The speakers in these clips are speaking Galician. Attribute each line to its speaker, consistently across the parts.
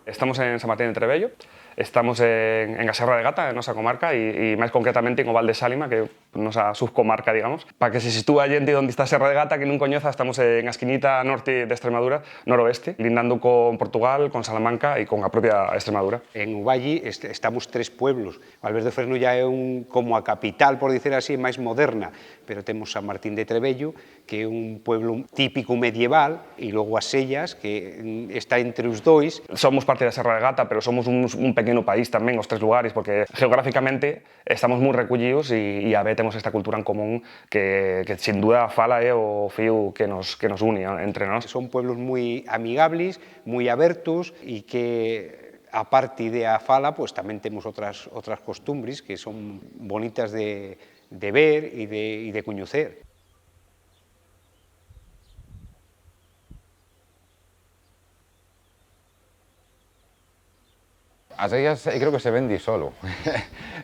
Speaker 1: Estamos en San Martín de Trebello, estamos en a Serra de Gata, en nosa comarca, e máis concretamente en o Val de Sálima, que é nosa subcomarca, digamos. Para que se sitúa a xente onde está a Serra de Gata, que non coñeza, estamos en a esquinita norte de Extremadura, noroeste, lindando con Portugal, con Salamanca e con a propia Extremadura.
Speaker 2: En Uballi estamos 3 pueblos. Valverde do Fresno ya é como a capital, por dicer así, máis moderna, pero temos San Martín de Trebello, que é un pueblo típico medieval, e logo as Sellas, que está entre os dois.
Speaker 1: Somos parte da Serra de Gata, pero somos un pequeno país tamén, os 3 lugares, porque geográficamente estamos moi recollidos e a vez temos esta cultura en común que sin duda a fala é o fío que nos une entre nós.
Speaker 2: Son pueblos moi amigables, moi abertos e que a parte de a fala, pues tamén temos outras costumbres que son bonitas de ver e de coñecer.
Speaker 3: As ellas creo que se ven di solo.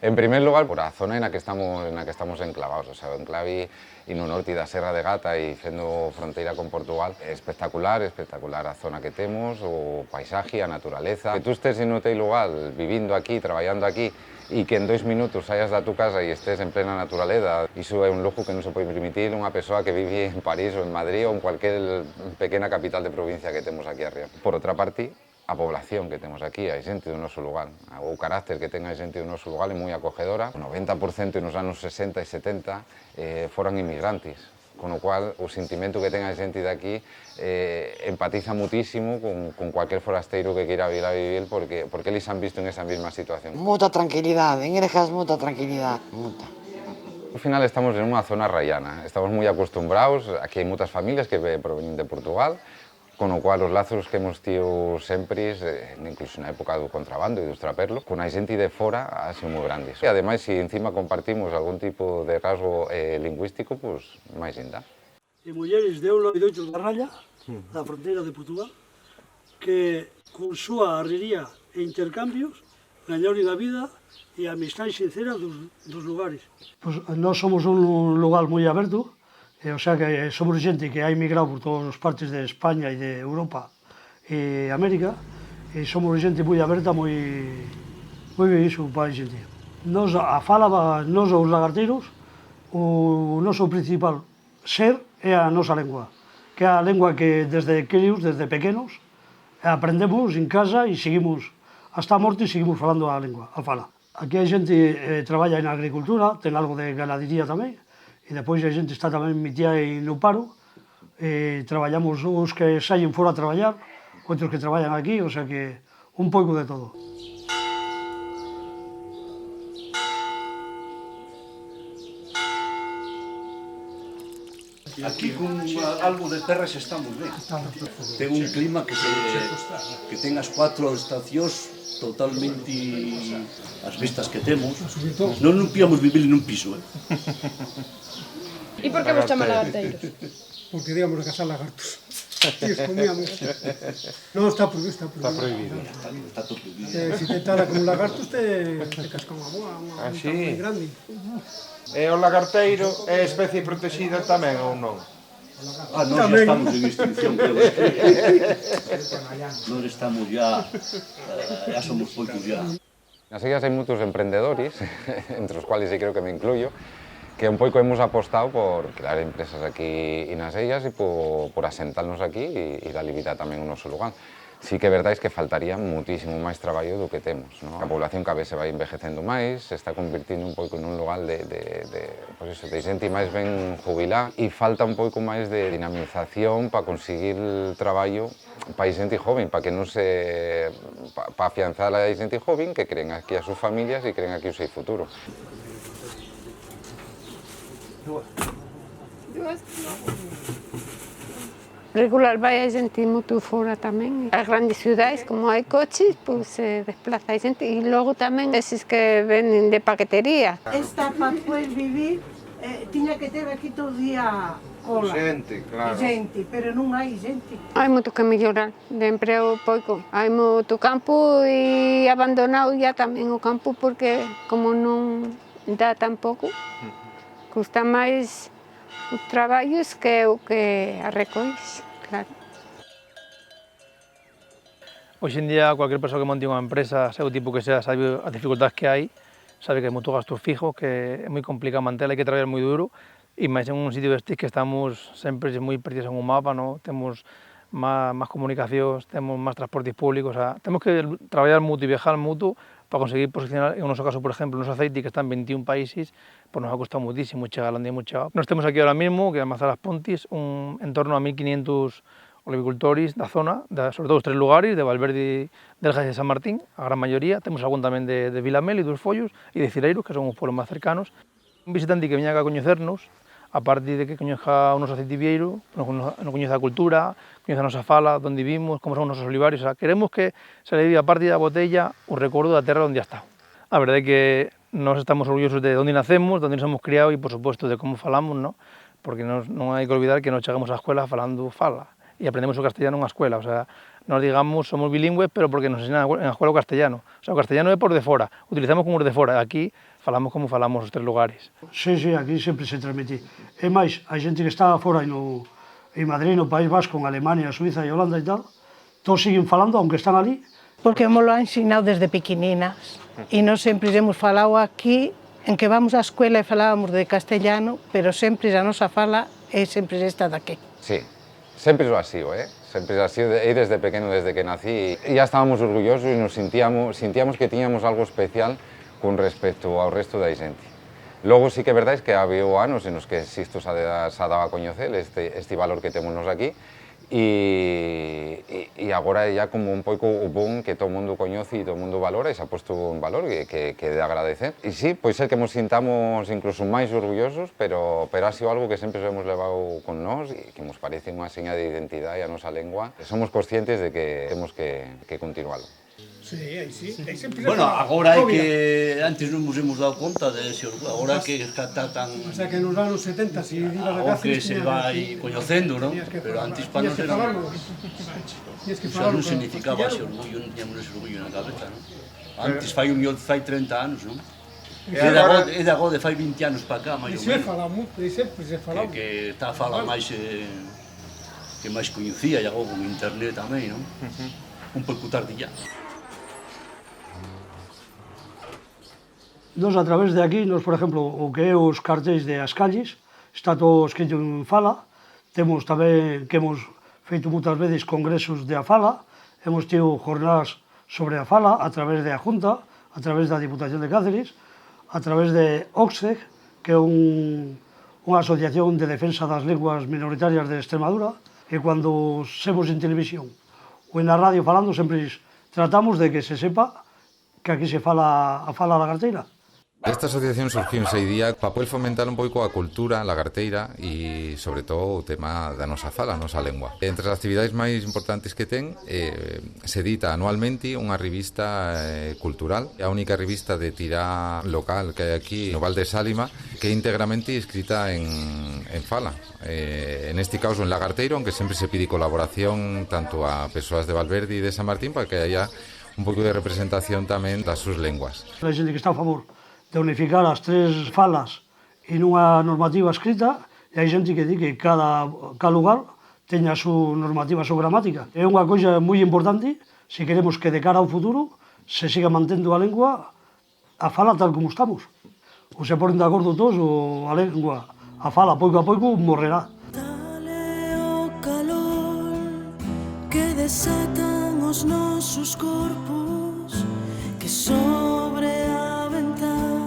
Speaker 3: En primer lugar, por a zona na que estamos enclavados, o sea, o enclavi e no norte da Serra de Gata e fendo fronteira con Portugal. É espectacular a zona que temos, o paisaje, a naturaleza. Que tú estés en un lugar vivindo aquí, traballando aquí, e que en 2 minutos saias da tu casa e estés en plena naturaleza, iso é un lujo que non se pode permitir unha persoa que vive en París ou en Madrid ou en cualquier pequena capital de provincia que temos aquí arriba. Por outra parte, a población que temos aquí, a xente do noso lugar, o carácter que ten a xente do noso lugar é moi acogedora. O 90% nos anos 60 e 70 foran inmigrantes, con o cual o sentimento que ten a xente de aquí empatiza mutísimo con cualquier forasteiro que queira vir a vivir porque eles han visto en esa mesma situación.
Speaker 4: Moita tranquilidade, en Erejas moita tranquilidade, moita.
Speaker 3: Ao final estamos en unha zona raiana, estamos moi acostumbrados, aquí hai moitas familias que provenen de Portugal, con o cual os lazos que hemos tido sempre, incluso na época do contrabando e dos traperlos, con a xente de fora ha sido moi grandes. E ademais, se encima compartimos algún tipo de rasgo lingüístico, pues máis ainda.
Speaker 5: E mulleres de 1,8 da Ralla, da fronteira de Portugal, que con súa arriería e intercambios gañaron a vida e a amistade sincera dos lugares. Pues nós somos un lugar moi aberto, o sea que somos xente que ha emigrado por todas as partes de España e de Europa e América, e somos xente moi aberta, moi ben iso para a xente. Nos a fala, nos os lagarteiros, o noso principal ser é a nosa lengua, que é a lengua que desde crios, desde pequenos, aprendemos en casa e seguimos, hasta a morte seguimos falando a lengua, a fala. Aquí a xente traballa en agricultura, ten algo de ganadería tamén, e depois a xente está tamén metida no paro, traballamos uns que saen fora a traballar, outros que traballan aquí, o sea que un pouco de todo.
Speaker 6: Aquí con algo de terras estamos ben. Ten un clima que ten as 4 estacións totalmente as vistas que temos. Non podíamos vivir nun piso,
Speaker 7: E por que vos chaman lagarteiros?
Speaker 5: Porque íbamos a cazar lagartos. E os comíamos. Non está prohibido. Está prohibido.
Speaker 6: Está todo prohibido.
Speaker 5: Se te tara como lagartos, te casca unha boa, unha moi grande.
Speaker 8: E o lagarteiro é especie protegida tamén ou non?
Speaker 6: Nós já estamos en extinción, creo. Nós estamos já somos poucos já.
Speaker 3: Nas illas hai moitos emprendedores, entre os cuales creo que me incluyo, que un pouco hemos apostado por crear empresas aquí nas illas e por asentarnos aquí e dar vida tamén ao noso lugar. Sí que é verdade que faltaría muitísimo máis traballo do que temos. A población cada vez se vai envejecendo máis, se está convirtindo un pouco nun lugar de xente máis ben jubilada e falta un pouco máis de dinamización para conseguir traballo para a xente joven, para que non se... para afianzar a xente joven que creen aquí as súas familias e creen aquí o seu futuro.
Speaker 9: Regular vai a xente moito fora tamén. As grandes ciudades, como hai coches, pois se desplaza a xente. E logo tamén eses que venden de paquetería.
Speaker 10: Esta para poder vivir, tiña que ter aquí todo o día cola.
Speaker 8: Xente, claro.
Speaker 10: Xente, pero non hai xente.
Speaker 9: Hai moito que mellorar, de emprego pouco. Hai moito campo e abandonado ya tamén o campo porque como non dá tampouco, custa máis os traballos que o que a recois, claro.
Speaker 7: Hoxe en día, cualquier persoa que monte unha empresa, sea o tipo que sea, sabe as dificultades que hai, sabe que hai moito gasto fijo, que é moi complicado manter, hai que traballar moi duro, e máis en un sitio destes que estamos sempre moi perdidos en un mapa, ¿no? Temos máis comunicacións, temos máis transportes públicos, o sea, temos que traballar mutuo e viajar mutuo para conseguir posicionar, en o noso caso, por exemplo, o noso aceite que está en 21 países, pues nos ha costado muchísimo chegar onde hemos chegado. Nós temos aquí ahora mismo, que é Mazalas Pontis, en torno a 1.500 olivicultores da zona, sobre todo os tres lugares, de Valverde, Delgas e San Martín, a gran maioría. Temos algún tamén de Vilamel e dos Follos e de Cireiros, que son os pueblos máis cercanos. Un visitante que veña a coñecernos, a parte de que coñeza o noso aceite vieiro, nos coñeza a cultura, coñeza a nosa fala, onde vivimos, como son os nosos olivarios. O sea, queremos que se le viva a parte da botella o recordo da terra onde ha estado. A verdade é que nós estamos orgullosos de onde nacemos, de onde nos hemos criado e, por suposto, de como falamos, ¿no? Porque non hai que olvidar que non chegamos á escuela falando fala e aprendemos o castellano na escuela, o sea, nos digamos somos bilingües, pero porque nos enseñan en a escuela o castellano. O sea, o castellano é por de fora, utilizamos como os de fora, aquí falamos como falamos os tres lugares.
Speaker 5: Sí, aquí sempre se transmite. É máis, a xente que está fora en Madrid, no País Vasco, en Alemania, Suiza e Holanda e tal, todos siguen falando, aunque están ali.
Speaker 10: Porque me lo han ensinado desde pequeninas e nós sempre hemos falado aquí, en que vamos á escuela e falábamos de castellano, pero sempre a nosa fala é sempre esta daqui.
Speaker 3: Sí. Siempre lo ha sido, Siempre ha sido, y desde pequeño, desde que nací, ya estábamos orgullosos y nos sentíamos que teníamos algo especial con respecto ao resto da xente. Logo sí que é verdade que había anos en los que isto se ha dado a coñecer, este valor que temos nos aquí, e agora é ya como un pouco o boom que todo o mundo coñece e todo o mundo valora e se ha puesto en valor que de agradecer. E sí, pois é que nos sintamos incluso máis orgullosos, pero ha sido algo que sempre hemos levado con nós e que nos parece unha seña de identidade a nosa lengua. Somos conscientes de que temos que continualo.
Speaker 5: Sí, aí sí.
Speaker 6: Bueno, agora é que antes non nos hemos dado conta de ese orgullo, agora que está tan...
Speaker 5: O sea, que nos anos 70, si ibas a
Speaker 6: Agora que se vai coñecendo, non? Pero antes para non era... Xa non significaba ese orgullo, non tiñamos ese orgullo na cabeza, non? Antes fai 30 anos, non? É de agora, fai 20 anos para cá, máis ou menos. Que está a fala máis... que máis coñecía, e agora con internet tamén, non? Un pouco tarde ya.
Speaker 5: Nos, a través de aquí, por exemplo, o que é os cartéis de as calles, está todo escrito en fala. Temos tamén que hemos feito moitas veces congresos de a fala, hemos tido jornadas sobre a fala a través de a Junta, a través da Diputación de Cáceres, a través de OXEG, que é unha asociación de defensa das linguas minoritarias de Extremadura, e cando semos en televisión ou en a radio falando, sempre tratamos de que se sepa que aquí se fala a fala lagarteira.
Speaker 3: Esta asociación surgiu en Seidía para poder fomentar un pouco a cultura lagarteira e, sobre todo, o tema da nosa fala, a nosa lengua. Entre as actividades máis importantes que ten, se edita anualmente unha revista cultural, a única revista de tirá local que hai aquí no Val de Sálima, que é íntegramente escrita en fala. En este caso en lagarteiro, aunque sempre se pide colaboración tanto a persoas de Valverde e de San Martín para que haya un pouco de representación tamén das súas lenguas.
Speaker 5: A xente que está a favor de unificar as tres falas en unha normativa escrita, e hai xente que di que cada lugar teña a súa normativa, a súa gramática. É unha coisa moi importante se queremos que de cara ao futuro se siga mantendo a lengua, a fala tal como estamos. Ou se ponen de acordo todos, ou a lengua, a fala, pouco a pouco, morrerá.
Speaker 11: Dale o calor que desatan os nosos corpos, que sobre a ventán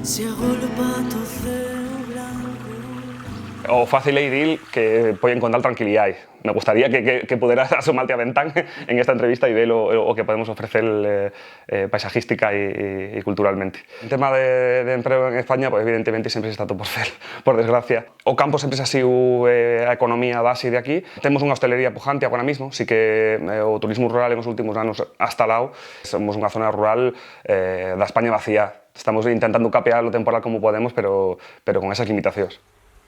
Speaker 11: se agolpa todo ceo blanco.
Speaker 1: O fácil e idil que pode encontrar tranquilidade. Me gustaría que puderas asomarte a ventán en esta entrevista e ver o que podemos ofrecer paisajística e culturalmente. En tema de emprego en España, pues, evidentemente sempre se está todo por fer, por desgracia. O campo sempre se ha sido a economía base de aquí. Temos unha hostelería pujante agora mismo, sí que o turismo rural en os últimos anos ha instalado. Somos unha zona rural da España vacía. Estamos intentando capear o temporal como podemos, pero con esas limitacións.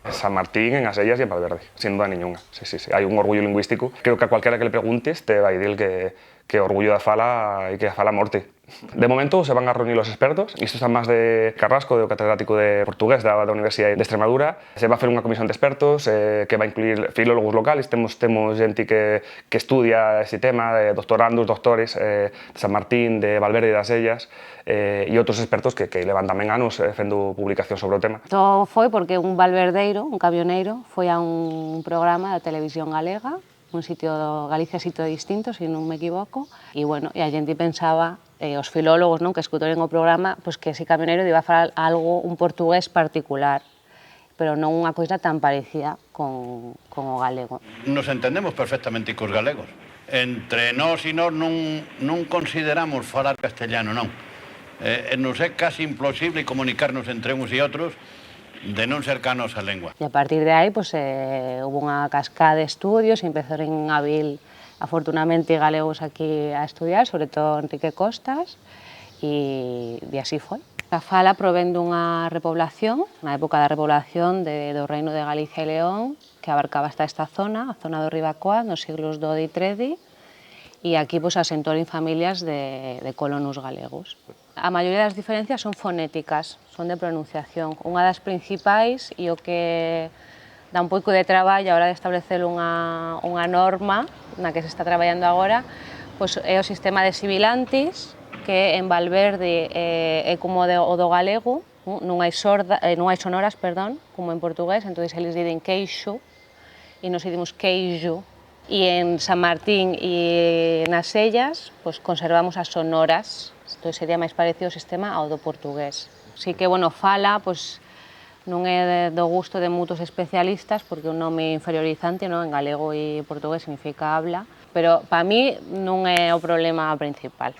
Speaker 1: En San Martín, en Asellas e en Valverde, sin duda ninguna. Sí. Hai un orgullo lingüístico. Creo que a cualquiera que le preguntes te va a decir que que orgullo da fala e que a fala morte. De momento se van a reunir los expertos, e isto está máis de Carrasco, do catedrático de portugués da Universidade de Extremadura. Se va a facer unha comisión de expertos que va a incluir filólogos locales, temos xente que estudia este tema, doctorandos, doctores de San Martín, de Valverde e das Ellas, e outros expertos que levan tamén anos fendo publicación sobre o tema.
Speaker 12: Todo foi porque un valverdeiro, un camioneiro, foi a un programa da televisión galega, un sitio, Galicia sitio distinto, se non me equivoco, e bueno, e a xente pensaba, os filólogos non, que escutoren o programa, pois que ese camioneiro iba a falar algo, un portugués particular, pero non unha coisa tan parecida con o galego.
Speaker 13: Nos entendemos perfectamente cos galegos. Entre nós e nós non consideramos falar castellano, non. Nos é casi imposible comunicarnos entre uns e outros de non ser ca nosa lengua.
Speaker 12: E a partir de aí, pois, houve unha cascada de estudios, e empezaron en Abril, afortunadamente, galegos aquí a estudiar, sobre todo Enrique Costas, e así foi. A fala provén dunha repoblación, na época da repoblación do Reino de Galicia e León, que abarcaba hasta esta zona, a zona do Ribacoa, nos siglos XII e XIII, e aquí pois, asentoren familias de colonos galegos. A maioría das diferencias son fonéticas, son de pronunciación. Unha das principais, e o que dá un pouco de traballo a hora de establecer unha norma na que se está traballando agora, pois é o sistema de sibilantis, que en Valverde é como o do galego, non hai sonoras, como en portugués, entón eles dicen queixo, e nos dicimos queijo, e en San Martín e nas Ellas, pois conservamos as sonoras, entón sería máis parecido o sistema ao do portugués. Así que, bueno, fala, pois, non é do gusto de moitos especialistas, porque un nome inferiorizante, non? En galego e portugués significa habla, pero para mí non é o problema principal.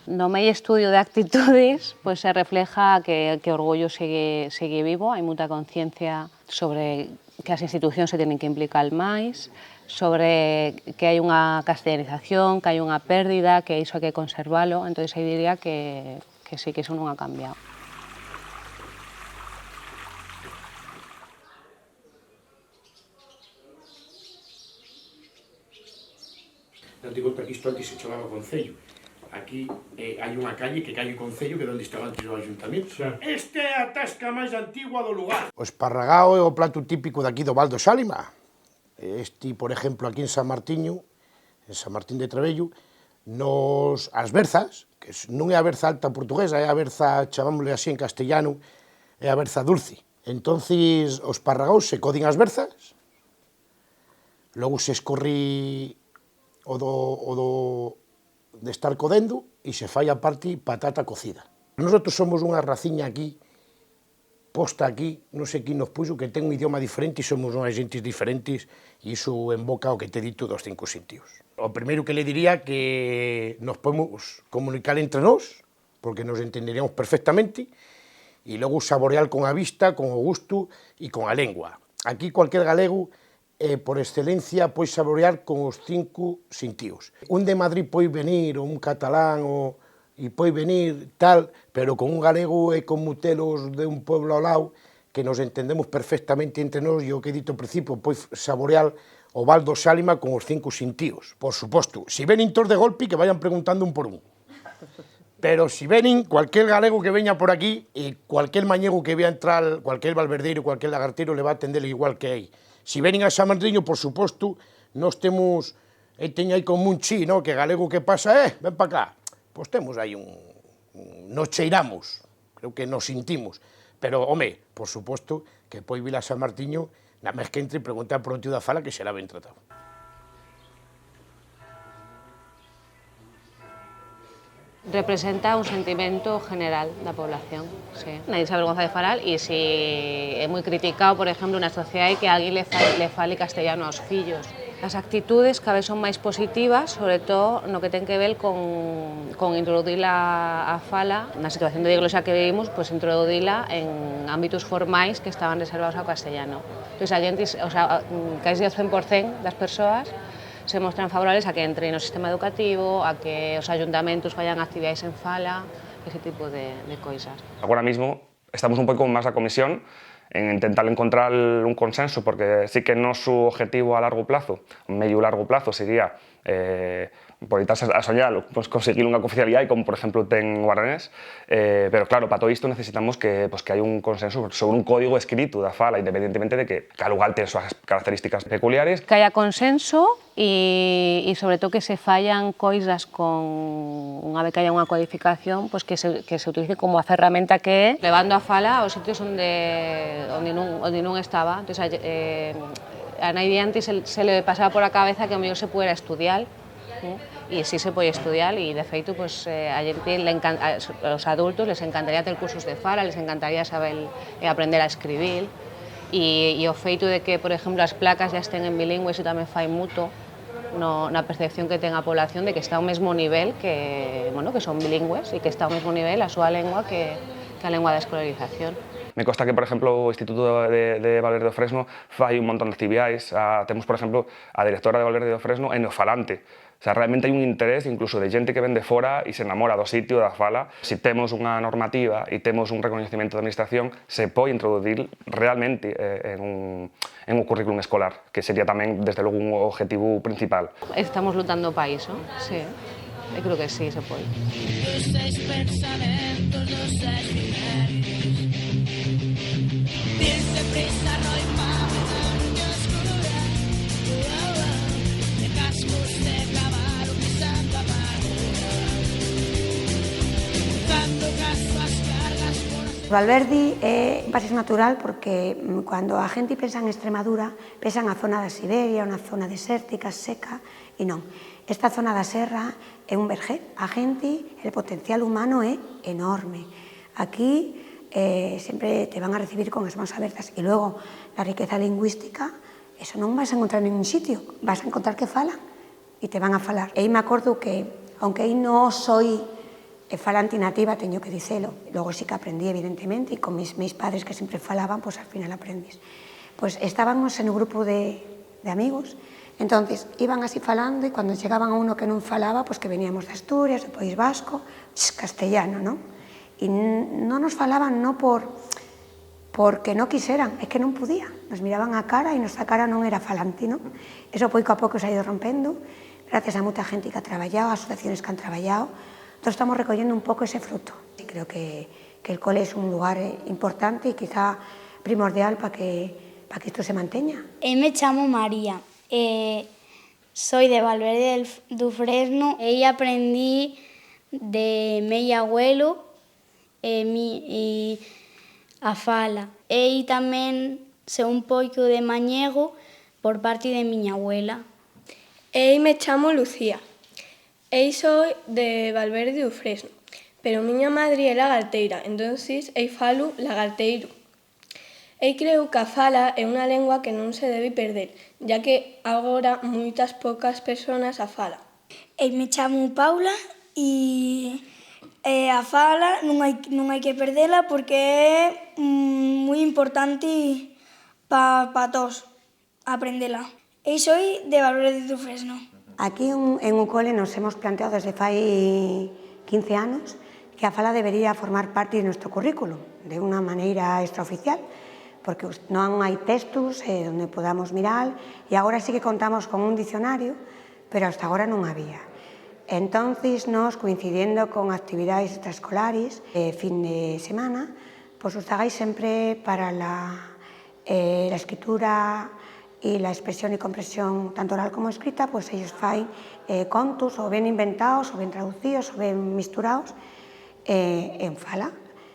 Speaker 12: No meu estudio de actitudes, pois se refleja que o orgullo segue vivo, hai moita conciencia sobre que as institucións se teñen que implicar máis, sobre que hai unha castellanización, que hai unha pérdida, que iso hai que conservalo, entón aí diría que sí, que iso non ha cambiado.
Speaker 14: Non digo que isto antes se chamaba Concello. Aquí hai unha calle que calle Concello, que é onde estaba antes o Ayuntamento. Este é a tasca máis antigua do lugar.
Speaker 15: O esparragao é o plato típico de aquí do Val do Sálima. Este, por exemplo, aquí en San Martiño, en San Martín de Trebello, as berzas, que non é a berza alta portuguesa, é a berza, chamámosle así en castellano, é a berza dulce. Entonces, os esparragaos se coden as berzas, logo se escorri de estar codendo e se fai a parte patata cocida. Nosotros somos unha raciña aquí, posta aquí, non sei quen nos puxo, que ten un idioma diferente e somos unhas xentes diferentes e iso emboca o que te dito dos 5 sentidos. O primeiro que le diría que nos podemos comunicar entre nós, porque nos entenderíamos perfectamente, e logo saborear con a vista, con o gusto e con a lengua. Aquí cualquier galego por excelencia, pois saborear con os 5 sentidos. Un de Madrid pode venir, ou un catalán, e pode venir tal, pero con un galego é como telos de un pueblo ao lado, que nos entendemos perfectamente entre nós, e o que he dito ao principio, pois saborear o Val do Sálima con os 5 sentidos. Por suposto, se venen todos de golpe, que vayan preguntando un por un. Pero se venen, cualquier galego que veña por aquí, e cualquier mañego que vea entrar, cualquier valverdeiro, cualquier lagarteiro, le va a atender igual que hai. Se venen a San Martiño, por suposto, nós temos, teño aí como un chi, no? Que galego que pasa, ven para cá. Pois temos aí nos cheiramos, creo que nos sentimos. Pero, home, por suposto, que pode vir a San Martiño, na máis que entre e preguntar por o tío da fala, que será ben tratado.
Speaker 12: Representa un sentimento general da población, sí. Nadie se avergonza de falar e si é moi criticado, por exemplo, na sociedade que alguén le fale castellano aos fillos. As actitudes cada vez son máis positivas, sobre todo no que ten que ver con introducir a fala, na situación de iglesia que vivimos, pues introducila en ámbitos formais que estaban reservados ao castellano. Entón, a gente, casi o 100% das persoas se mostran favorables a que entre no sistema educativo, a que os ayuntamentos vayan a actividades en fala, ese tipo de coisas.
Speaker 1: Agora mismo estamos un pouco máis a comisión en intentar encontrar un consenso, porque sí que noso objetivo a largo plazo, medio largo plazo, sería por irse a soñar, pues conseguir unha cooficialidade, como por exemplo ten o Guaranés, pero claro, para todo isto necesitamos que hai un consenso sobre un código escrito da fala, independentemente de que cada lugar ten as súas características peculiares.
Speaker 12: Que haya consenso e sobre todo que se fallan coisas con unha vez que haya unha codificación, pues que se utilice como a ferramenta que é levando a fala aos sitios onde non estaba. Entonces, a nadie antes se le pasaba por a cabeza que o mellor se pudiera estudiar, e sí se pode estudiar, e de feito pues, a gente, aos adultos les encantaría ter cursos de fala, les encantaría saber aprender a escribir, e o feito de que, por exemplo, as placas ya estén en bilingüe, iso tamén fai muto na percepción que ten a población de que está ao mesmo nivel que son bilingües e que está ao mesmo nivel a súa lengua que a lengua da escolarización.
Speaker 1: Me consta que, por exemplo, o Instituto de Valverde do Fresno fai un montón de actividades. Temos, por exemplo, a directora de Valverde do Fresno é neofalante. O sea, realmente hai un interés incluso de xente que ven de fora e se enamora do sitio, da fala. Se temos unha normativa e temos un reconhecimento da administración, se pode introducir realmente en un currículum escolar, que sería tamén, desde logo, un objetivo principal.
Speaker 12: Estamos lutando para iso, sí. Eu creo que sí, se pode.
Speaker 11: Los 6 pensamentos, los 6 misterios. Piense prisa, no hay mucha oscura. De cascos de caballo pisando amargura. Dando caso ás cargas por...
Speaker 16: Valverde é un país natural porque cando a gente pensa en Extremadura, pensa na zona da Siberia, unha zona desértica, seca, e non. Esta zona da serra é un vergel. A gente, el potencial humano é enorme. Aquí sempre te van a recibir con as mans abertas. E logo, la riqueza lingüística, eso non vas a encontrar en ningún sitio. Vas a encontrar que falan e te van a falar. E me acordo que, aunque aí non soy falante nativa, teño que dicelo. Logo sí que aprendí, evidentemente, e con meus padres que sempre falaban, pois al final aprendis. Pois estábamos en un grupo de amigos. Entonces, iban así falando e cando chegaban a uno que non falaba, pois que veníamos de Asturias, do País Vasco, castellano, non? E non nos falaban non porque non quixeran, é que non podían. Nos miraban a cara e nosa cara non era falante, non? Eso pouco a pouco se ha ido rompendo, gracias a moita gente que ha traballado, a asociaciones que han traballado. Entón estamos recollendo un pouco ese fruto. E creo que el cole é un lugar importante e quizá primordial para que isto se manteña.
Speaker 17: Me chamo María. Soy de Valverde do Fresno e aprendí de meu abuelo e a fala. E tamén sei un pouco de mañego por parte de miña abuela.
Speaker 18: Me chamo Lucía. Soy de Valverde do Fresno, pero miña madre é lagarteira, entonces falo lagarteiro. Creo que a fala é unha lengua que non se debe perder, ya que agora moitas poucas persoas a falan.
Speaker 17: Me chamo Paula e a fala non hai que perdela porque é moi importante para todos aprendela. Soy de Valverde do Fresno.
Speaker 16: Aquí en un cole nos hemos planteado desde fai 15 anos que a fala debería formar parte de nuestro currículum de unha maneira extraoficial, porque non hai textos onde podamos mirar e agora sí que contamos con un dicionario, pero hasta agora non había. Entonces, nos coincidiendo con actividades extraescolares, fin de semana, pues os tragáis sempre para la escritura e la expresión y comprensión tanto oral como escrita, pues ellos fain contos ou ben inventados, ou ben traducidos, ou ben misturados en fala.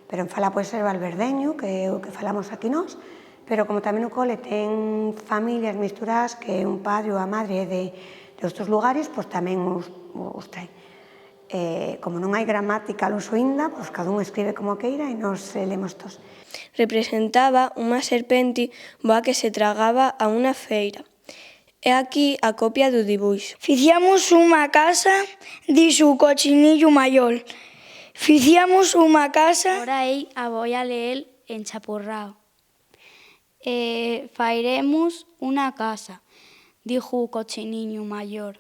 Speaker 16: Pero en fala pode ser valverdeño, que é o que falamos aquí nós, pero como tamén o cole ten familias misturadas, que un padre ou a madre de outros lugares, pois tamén os traen. Como non hai gramática lusoínda, pois cada un escribe como queira e nos lemos todos.
Speaker 18: Representaba unha serpente boa que se tragaba a unha feira. É aquí a copia do dibuixo.
Speaker 17: Ficiamos unha casa, dixo o cochinillo maior. Ficiamos unha casa...
Speaker 19: Ahora voy a leer en chapurrao. Fairemos unha casa, dijo o cochiniño maior.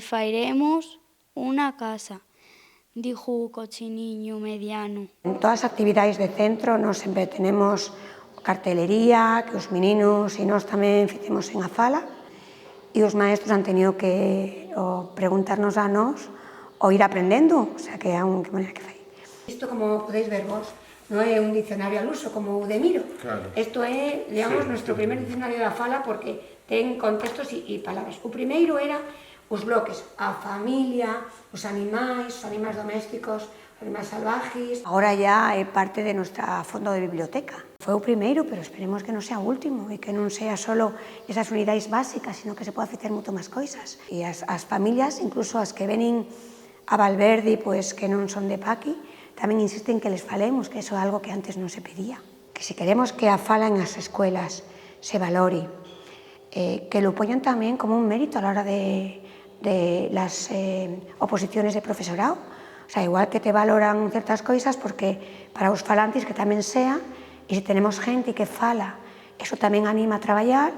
Speaker 19: Fairemos unha casa, dijo o cochiniño mediano.
Speaker 16: En todas as actividades de centro nos sempre tenemos cartelería, que os meninos e nós tamén ficemos en a fala, e os maestros han tenido que preguntarnos a nos ou ir aprendendo, o sea, que é unha maneira que fai. Isto, como podéis ver vos, non é un diccionario al uso como o de Miro. Isto é, digamos, nuestro primer diccionario da fala porque ten contextos e palabras. O primeiro era os bloques, a familia, os animais domésticos, os animais salvajes. Agora ya é parte de nuestra fondo de biblioteca. Foi o primeiro, pero esperemos que non sea o último e que non sea solo esas unidades básicas, sino que se poda facer moito máis coisas. E as familias, incluso as que venen a Valverde, pues, que non son de Paqui, tamén insisten que les falemos, que eso é algo que antes non se pedía. Que se queremos que a fala en as escuelas se valore, que lo poñan tamén como un mérito a la hora de las oposiciones de profesorado. O sea, igual que te valoran certas coisas, porque para os falantes que tamén sea, e se tenemos gente que fala, eso tamén anima a traballar.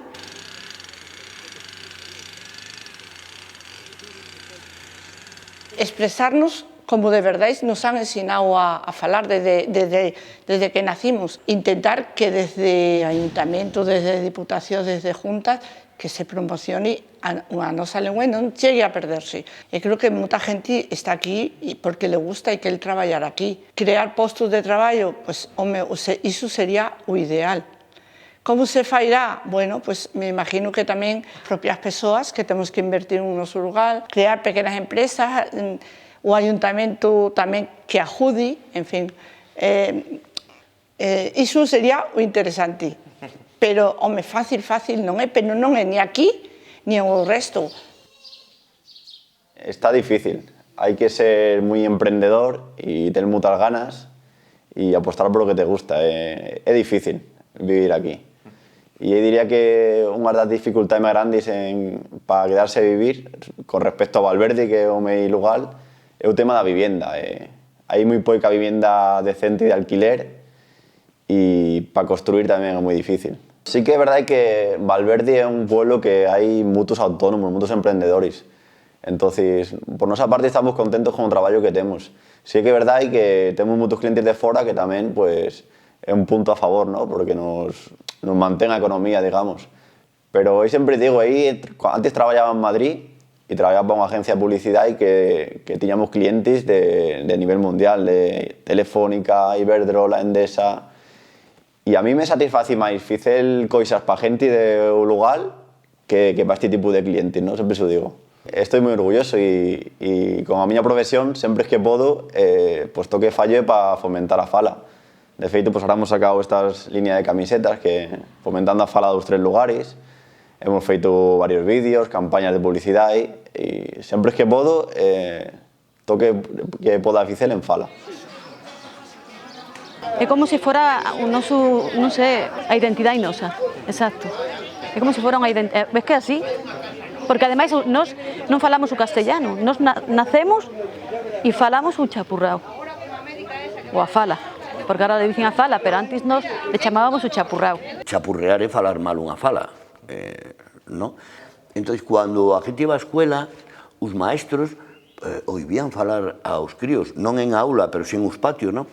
Speaker 20: Expresarnos como de verdade nos han ensinado a falar desde que nacimos. Intentar que desde Ayuntamiento, desde Diputación, desde Juntas, que se promocione a nosa lengua e non chegue a perderse. E creo que moita gente está aquí porque le gusta e quere traballar aquí. Crear postos de traballo, pues, iso sería o ideal. Como se fairá? Bueno, pues me imagino que tamén propias persoas que temos que invertir en un noso lugar, crear pequenas empresas, o Ayuntamento tamén que ajude, en fin. Iso sería o interesante. Pero, home, fácil non é, pero non é ni aquí ni en o resto.
Speaker 21: Está difícil. Hay que ser muy emprendedor y tener muchas ganas y apostar por lo que te gusta. É difícil vivir aquí. E eu diría que unha das dificultades máis grandes para quedarse a vivir con respecto a Valverde, que é o meu lugar, é o tema da vivienda. Hai moi pouca vivienda decente de alquiler e para construir tamén é moi difícil. Sí que é verdade que Valverde é un pueblo que hai muchos autónomos, muchos emprendedores. Entonces, por nosa parte estamos contentos con o traballo que temos. Sí que é verdade que temos muchos clientes de fora que tamén, pues, é un punto a favor, ¿no? Porque nos mantén a economía, digamos. Pero eu sempre digo, antes traballaba en Madrid e traballaba para unha agencia de publicidade que tiñamos clientes de nivel mundial, de Telefónica, Iberdrola, Endesa. E a mí me satisface máis facer coisas para gente do lugar que para este tipo de clientes, ¿no? Sempre se o digo. Estoy moi orgulloso e con a miña profesión, sempre que podo, pues toque fallo para fomentar a fala. De feito, pues ahora hemos sacado estas líneas de camisetas que fomentando a fala dos 3 lugares. Hemos feito varios vídeos, campañas de publicidade e sempre que podo, toque que poda facer en fala.
Speaker 22: É como se fora o noso, non sei, a identidade nosa, exacto. É como se fora unha identidade, ves que é así? Porque ademais nós non falamos o castellano, nós nacemos e falamos o chapurrao, ou a fala, porque agora le dicen a fala, pero antes nós le chamábamos o chapurrao.
Speaker 23: Chapurrear é falar mal unha fala, ¿no? Entón, cando a gente iba á escuela, os maestros oían falar aos críos, non en aula, pero sí en os patios, ¿no?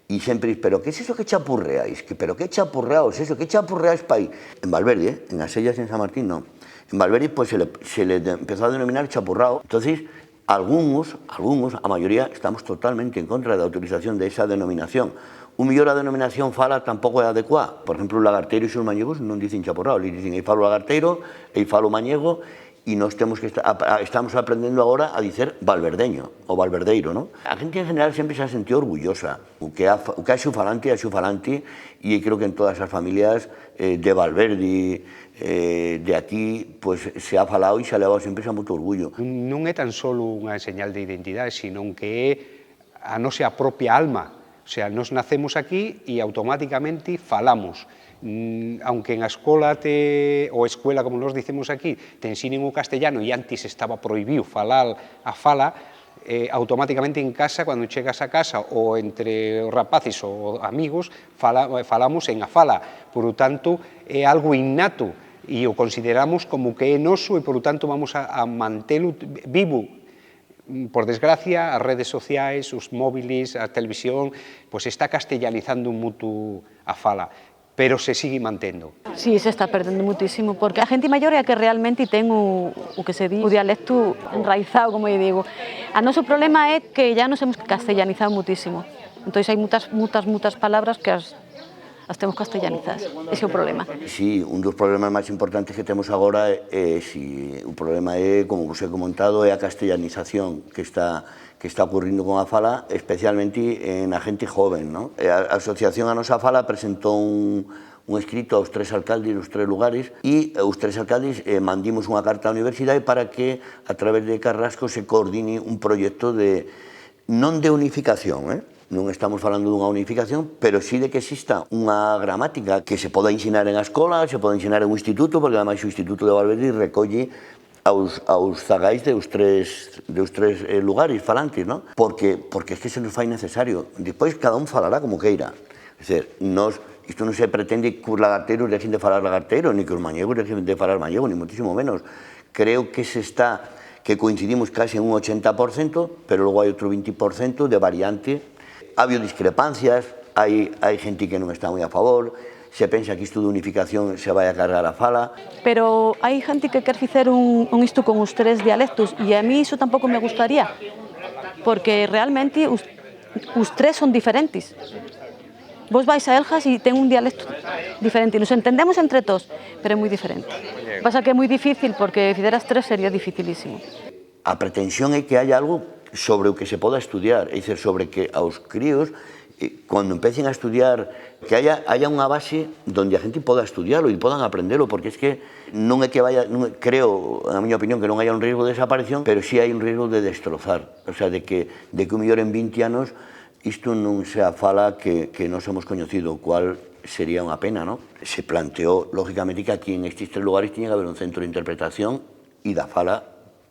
Speaker 23: E sempre dicen, pero que é eso que chapurreáis? Pero que chapurreaos eso? Que chapurreáis pa aí? En Valverde, en As Sellas, en San Martín, non. En Valverde pues, se le empezó a denominar chapurrao. Entonces, algunos, a mayoría, estamos totalmente en contra da utilización de esa denominación. Un mellor a denominación fala tampouco é adecuada. Por exemplo, os lagarteiros e os mañegos non dicen chapurrao, eles dicen ei falo lagarteiro, ei falo mañego, e nós estamos aprendendo agora a dicer valverdeño, ou valverdeiro, non? A gente en general sempre se ha sentido orgullosa. O que é xufalante é xufalante, e creo que en todas as familias de Valverde, de aquí, pues, se ha falado e se ha levado sempre a moito orgullo.
Speaker 2: Non é tan só unha señal de identidade, sino que é a nosa propia alma. O sea, nos nacemos aquí e automáticamente falamos. Aunque en a escola ou escuela, como nos dicemos aquí, te ensinen o castellano e antes estaba prohibido falar a fala, automáticamente en casa, cando chegas a casa ou entre os rapaces ou amigos, falamos en a fala. Por lo tanto, é algo innato e o consideramos como que é noso e, por lo tanto, vamos a mantelo vivo. Por desgracia, as redes sociais, os móviles, a televisión, pues está castellanizando moito a fala. pero se sigue mantendo.
Speaker 22: Sí, se está perdendo muitísimo, porque a xente maior é a que realmente ten o que se di, o dialecto enraizado, como eu digo. A noso problema é que ya nos hemos castellanizado muitísimo. Entón, hai muitas palabras que as temos castellanizadas. Ese é o problema.
Speaker 23: Sí, un dos problemas máis importantes que temos agora o problema é, como vos he comentado, é a castellanización que está ocurrindo con a fala, especialmente na gente joven, ¿no? A Asociación A Nosa Fala presentou un escrito aos 3 alcaldes dos 3 lugares e os 3 alcaldes mandimos unha carta á universidade para que a través de Carrasco se coordine un proxecto non de unificación, non estamos falando dunha unificación, pero sí de que exista unha gramática que se poda ensinar en a escola, se poda ensinar en un instituto, porque ademais o Instituto de Valverde recolle aos zagais dos tres lugares falantes, ¿no? Porque é que se nos fai necesario. Despois cada un falará como queira. É dicir, isto non se pretende que os lagarteiros deixen de falar lagarteiro, ni que os mañegos deixen de falar mallego, ni muchísimo menos. Creo que que coincidimos casi en un 80%, pero logo hai outro 20% de variante. Ha habido discrepancias, hai gente que non está moi a favor, se pensa que isto de unificación se vai a cargar a fala.
Speaker 22: Pero hai xente que quer facer un isto con os 3 dialectos e a mí iso tampouco me gustaría, porque realmente os 3 son diferentes. Vos vais a Eljas e ten un dialecto diferente, nos entendemos entre todos, pero é moi diferente. Pasa que é moi difícil, porque fideras 3 sería dificilísimo.
Speaker 23: A pretensión é que haya algo sobre o que se poda estudiar, é dicir, sobre que aos críos, cando empecen a estudiar, que haya unha base onde a gente poda estudiarlo e podan aprendelo, porque é que non é que creo, na miña opinión, que non haya un riesgo de desaparición, pero sí hai un riesgo de destrozar, o sea, de que o mellor en 20 anos isto non se fala que nos hemos coñecido, o cual sería unha pena, ¿no? Se planteou, lógicamente, que aquí en estes 3 lugares tiña que haber un centro de interpretación e da fala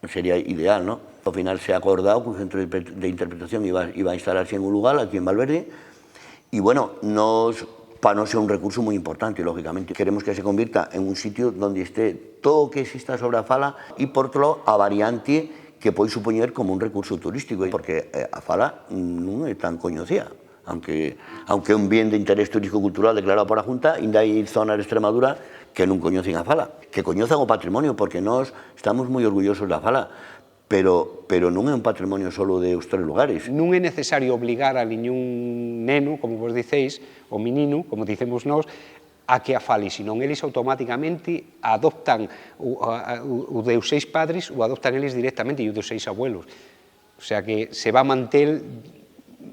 Speaker 23: sería ideal, ¿no? Ao final se ha acordado que o centro de interpretación iba a instalarse en un lugar, aquí en Valverde, e, bueno, para nos é un recurso moi importante, lógicamente. Queremos que se convirta en un sitio onde esté todo o que exista sobre a fala e, por outro lado, a variante que pode supoñer como un recurso turístico, porque a fala non é tan coñecida. Aunque é un bien de interés turístico-cultural declarado por a Junta, ainda hai zonas de Extremadura que non coñecen a fala, que coñezan o patrimonio, porque nós estamos moi orgullosos da fala, pero non é un patrimonio solo de os 3 lugares.
Speaker 2: Non é necesario obligar a ningún neno, como vos diceis, o menino, como dicemos nós, a que a fale, senón eles automáticamente adoptan o dos 6 padres, o adoptan eles directamente e o dos 6 abuelos. O sea que se va a manter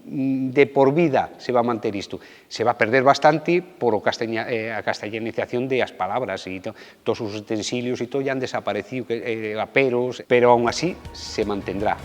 Speaker 2: de por vida, se va a manter isto. Se va a perder bastante por a castellanización das palabras e todos os utensilios e todo ya han desaparecido, aperos, pero aún así se mantendrá.